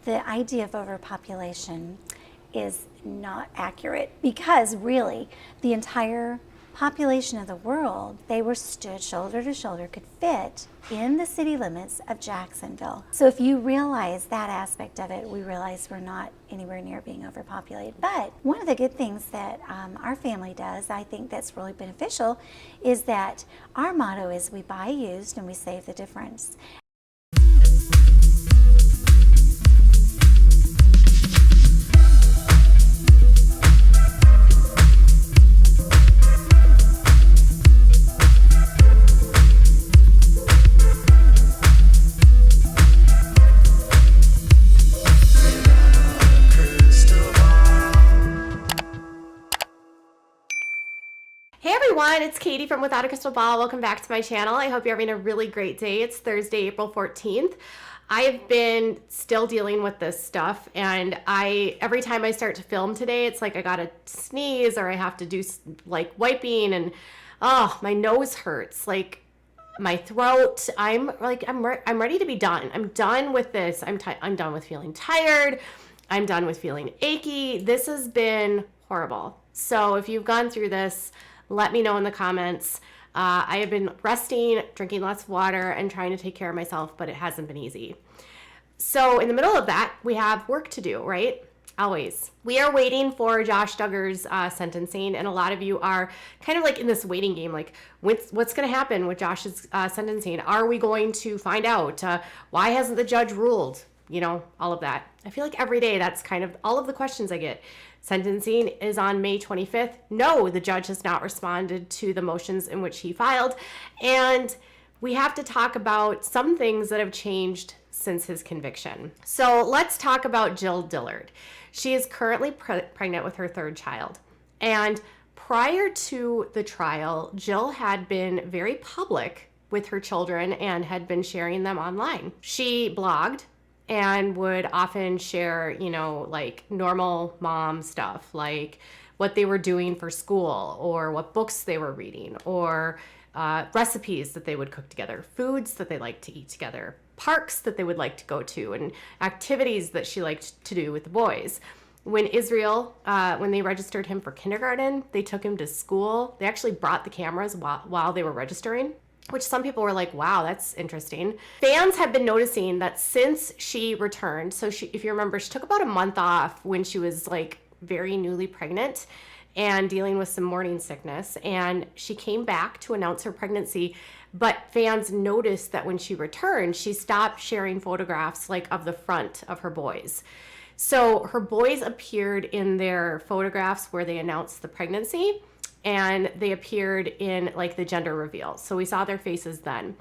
the idea of overpopulation is not accurate, because really the entire population of the world, they were stood shoulder to shoulder, could fit in the city limits of Jacksonville. So if you realize that aspect of it, we realize we're not anywhere near being overpopulated. But one of the good things that our family does, I think that's really beneficial, is that our motto is we buy used and we save the difference. It's Katie from Without a Crystal Ball. Welcome back to my channel. I hope you're having a really great day. It's Thursday, April 14th. I have been still dealing with this stuff, and every time I start to film today, it's like I gotta sneeze or I have to do like wiping, and my nose hurts, like my throat. I'm ready to be done. I'm done with this. I'm done with feeling tired. I'm done with feeling achy. This has been horrible. So if you've gone through this, let me know in the comments. I have been resting, drinking lots of water, and trying to take care of myself, but it hasn't been easy. So in the middle of that, we have work to do, right? Always. We are waiting for Josh Duggar's sentencing, and a lot of you are kind of like in this waiting game, like what's going to happen with Josh's sentencing? Are we going to find out? Why hasn't the judge ruled? You know, all of that. I feel like every day that's kind of all of the questions I get. Sentencing is on May 25th. No, the judge has not responded to the motions in which he filed. And we have to talk about some things that have changed since his conviction. So let's talk about Jill Dillard. She is currently pregnant with her third child. And prior to the trial, Jill had been very public with her children and had been sharing them online. She blogged and would often share, you know, like normal mom stuff, like what they were doing for school or what books they were reading or recipes that they would cook together, foods that they liked to eat together, parks that they would like to go to, and activities that she liked to do with the boys. When Israel, when they registered him for kindergarten, they took him to school. They actually brought the cameras while they were registering, which some people were like, wow, that's interesting. Fans have been noticing that since she returned, so if you remember, she took about a month off when she was like very newly pregnant and dealing with some morning sickness, and she came back to announce her pregnancy, but fans noticed that when she returned, she stopped sharing photographs like of the front of her boys. So her boys appeared in their photographs where they announced the pregnancy, and they appeared in like the gender reveal. So we saw their faces then.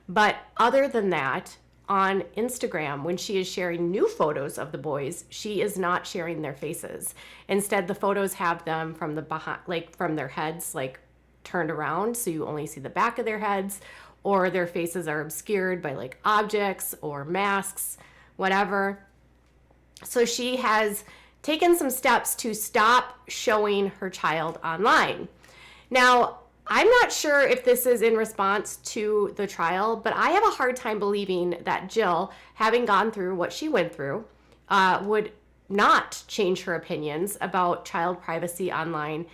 But other than that, on Instagram, when she is sharing new photos of the boys, she is not sharing their faces. Instead, the photos have them from the behind, like from their heads, like turned around, so you only see the back of their heads, or their faces are obscured by like objects or masks, whatever. So she has taken some steps to stop showing her child online. Now, I'm not sure if this is in response to the trial, but I have a hard time believing that Jill, having gone through what she went through, would not change her opinions about child privacy online,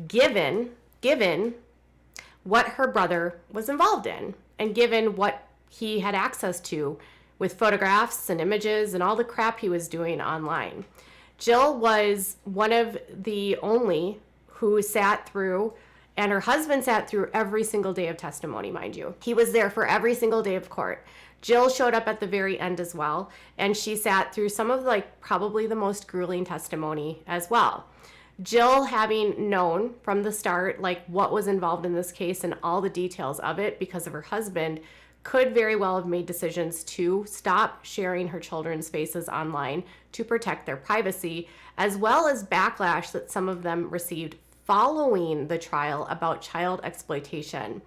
given what her brother was involved in, and given what he had access to with photographs and images and all the crap he was doing online. Jill was one of the only who sat through, and her husband sat through every single day of testimony, mind you. He was there for every single day of court. Jill showed up at the very end as well, and she sat through some of like probably the most grueling testimony as well. Jill, having known from the start like what was involved in this case and all the details of it because of her husband, could very well have made decisions to stop sharing her children's faces online to protect their privacy, as well as backlash that some of them received following the trial about child exploitation.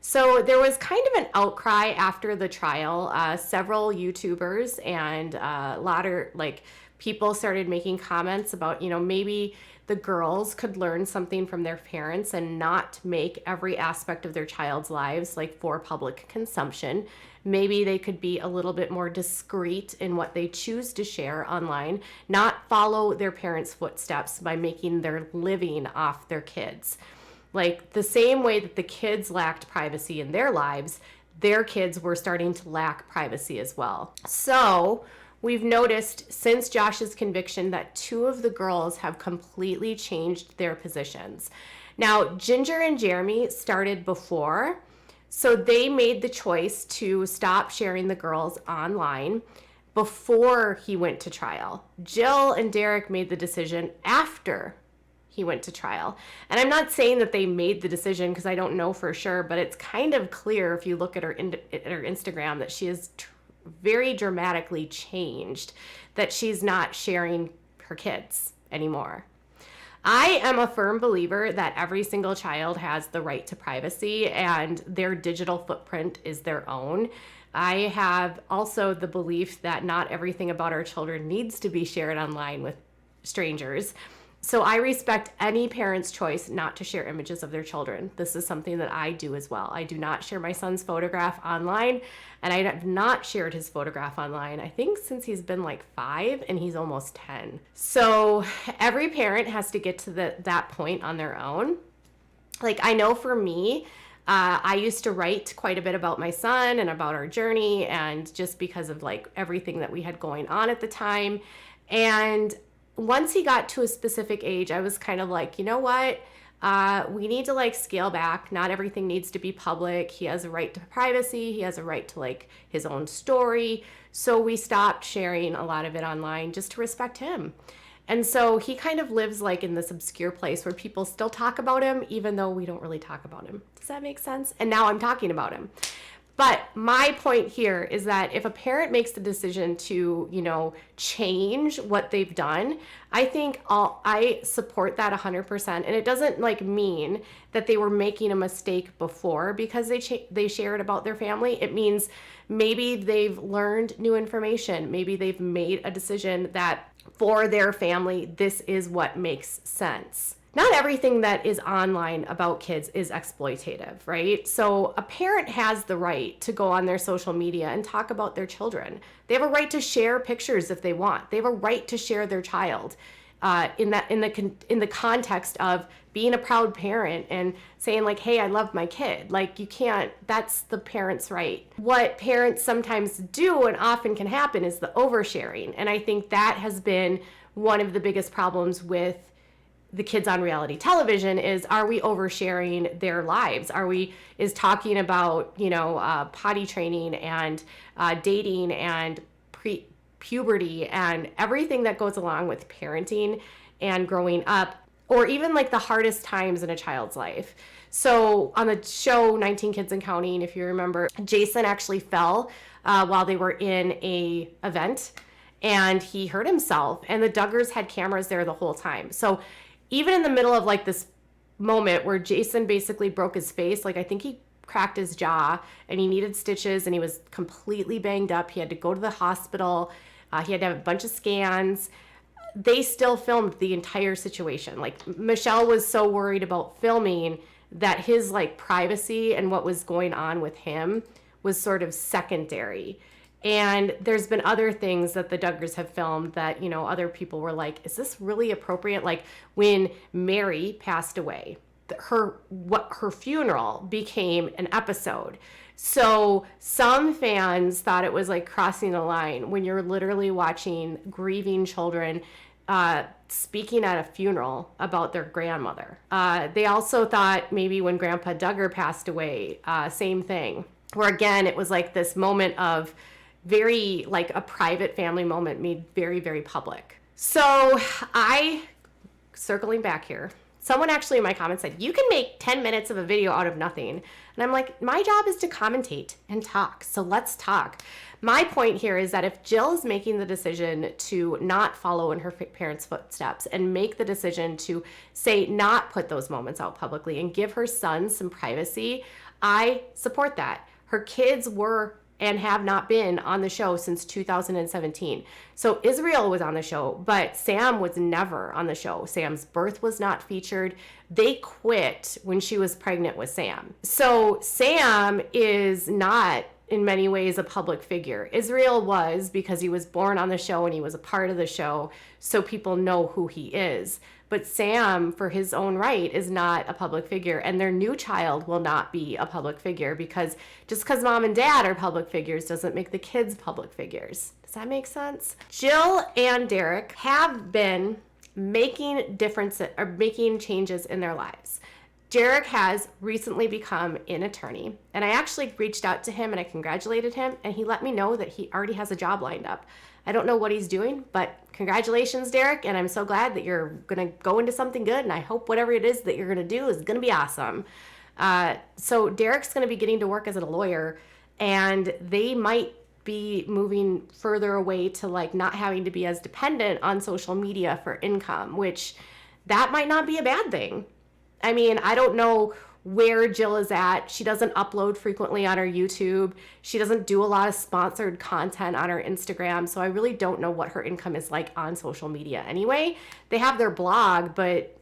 So there was kind of an outcry after the trial. Several YouTubers and a lot of like people started making comments about, maybe the girls could learn something from their parents and not make every aspect of their child's lives like for public consumption. Maybe they could be a little bit more discreet in what they choose to share online, not follow their parents' footsteps by making their living off their kids. Like the same way that the kids lacked privacy in their lives, their kids were starting to lack privacy as well. So we've noticed since Josh's conviction that 2 of the girls have completely changed their positions. Now, Ginger and Jeremy started before, so they made the choice to stop sharing the girls online before he went to trial. Jill and Derek made the decision after he went to trial. And I'm not saying that they made the decision because I don't know for sure, but it's kind of clear if you look at her Instagram that she is very dramatically changed, that she's not sharing her kids anymore. I am a firm believer that every single child has the right to privacy and their digital footprint is their own. I have also the belief that not everything about our children needs to be shared online with strangers. So I respect any parent's choice not to share images of their children. This is something that I do as well. I do not share my son's photograph online, and I have not shared his photograph online, I think since he's been like 5 and he's almost 10. So every parent has to get to that point on their own. Like I know for me, I used to write quite a bit about my son and about our journey, and just because of like everything that we had going on at the time. And once he got to a specific age, I was kind of like, you know what? We need to like scale back. Not everything needs to be public. He has a right to privacy. He has a right to like his own story. So we stopped sharing a lot of it online just to respect him. And so he kind of lives like in this obscure place where people still talk about him, even though we don't really talk about him. Does that make sense? And now I'm talking about him. But my point here is that if a parent makes the decision to, change what they've done, I think I support that 100%. And it doesn't like mean that they were making a mistake before because they shared about their family. It means maybe they've learned new information. Maybe they've made a decision that for their family, this is what makes sense. Not everything that is online about kids is exploitative, right? So a parent has the right to go on their social media and talk about their children. They have a right to share pictures if they want. They have a right to share their child in the context of being a proud parent and saying like, hey, I love my kid. Like you can't, that's the parent's right. What parents sometimes do and often can happen is the oversharing. And I think that has been one of the biggest problems with the kids on reality television is, are we oversharing their lives? Is talking about, potty training and dating and puberty and everything that goes along with parenting and growing up, or even like the hardest times in a child's life. So on the show 19 Kids and Counting, if you remember, Jason actually fell while they were in a event and he hurt himself, and the Duggars had cameras there the whole time. So even in the middle of like this moment where Jason basically broke his face, like I think he cracked his jaw and he needed stitches and he was completely banged up. He had to go to the hospital. He had to have a bunch of scans. They still filmed the entire situation. Like Michelle was so worried about filming that his like privacy and what was going on with him was sort of secondary. And there's been other things that the Duggars have filmed that, other people were like, is this really appropriate? Like when Mary passed away, her funeral became an episode. So some fans thought it was like crossing the line when you're literally watching grieving children speaking at a funeral about their grandmother. They also thought maybe when Grandpa Duggar passed away, same thing, where again, it was like this moment of very like a private family moment made very, very public. So circling back here, Someone actually in my comments said, you can make 10 minutes of a video out of nothing. And I'm like, my job is to commentate and talk. So let's talk. My point here is that if Jill is making the decision to not follow in her parents' footsteps and make the decision to say not put those moments out publicly and give her son some privacy, I support that. Her kids were and have not been on the show since 2017. So Israel was on the show, but Sam was never on the show. Sam's birth was not featured. They quit when she was pregnant with Sam. So Sam is not in many ways a public figure. Israel was, because he was born on the show and he was a part of the show, so people know who he is. But Sam, for his own right, is not a public figure, and their new child will not be a public figure, because just because mom and dad are public figures doesn't make the kids public figures. Does that make sense? Jill and Derek have been making changes in their lives. Derek has recently become an attorney, and I actually reached out to him and I congratulated him, and he let me know that he already has a job lined up. I don't know what he's doing, but congratulations, Derek, and I'm so glad that you're going to go into something good, and I hope whatever it is that you're going to do is going to be awesome. So Derek's going to be getting to work as a lawyer, and they might be moving further away to like not having to be as dependent on social media for income, which that might not be a bad thing. I mean, I don't know where Jill is at. She doesn't upload frequently on her YouTube. She doesn't do a lot of sponsored content on her Instagram. So I really don't know what her income is like on social media anyway. They have their blog, but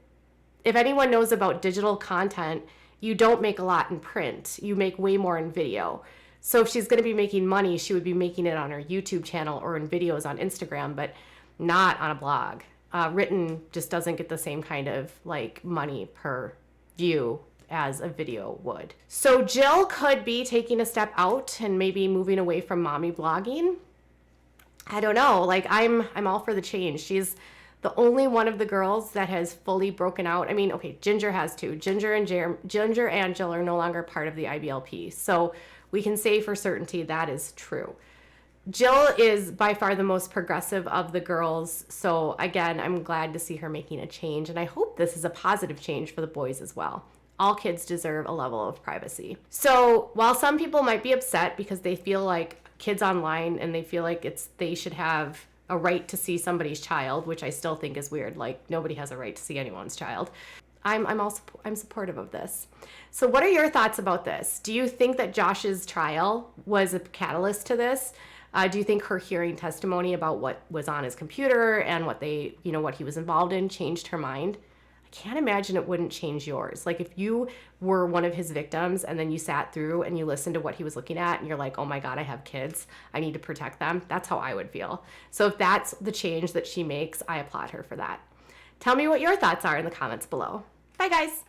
if anyone knows about digital content, you don't make a lot in print. You make way more in video. So if she's going to be making money, she would be making it on her YouTube channel or in videos on Instagram, but not on a blog. Written just doesn't get the same kind of like money per view as a video would. So Jill could be taking a step out and maybe moving away from mommy blogging. I don't know. Like I'm all for the change. She's the only one of the girls that has fully broken out. I mean, okay, Ginger has too. Ginger and Jill are no longer part of the IBLP. So we can say for certainty that is true. Jill is by far the most progressive of the girls. So again, I'm glad to see her making a change. And I hope this is a positive change for the boys as well. All kids deserve a level of privacy. So while some people might be upset because they feel like kids online and they feel like they should have a right to see somebody's child, which I still think is weird. Like nobody has a right to see anyone's child. I'm supportive of this. So what are your thoughts about this? Do you think that Josh's trial was a catalyst to this? Do you think her hearing testimony about what was on his computer and what he was involved in changed her mind? I can't imagine it wouldn't change yours. Like if you were one of his victims and then you sat through and you listened to what he was looking at and you're like, oh my God, I have kids. I need to protect them. That's how I would feel. So if that's the change that she makes, I applaud her for that. Tell me what your thoughts are in the comments below. Bye guys.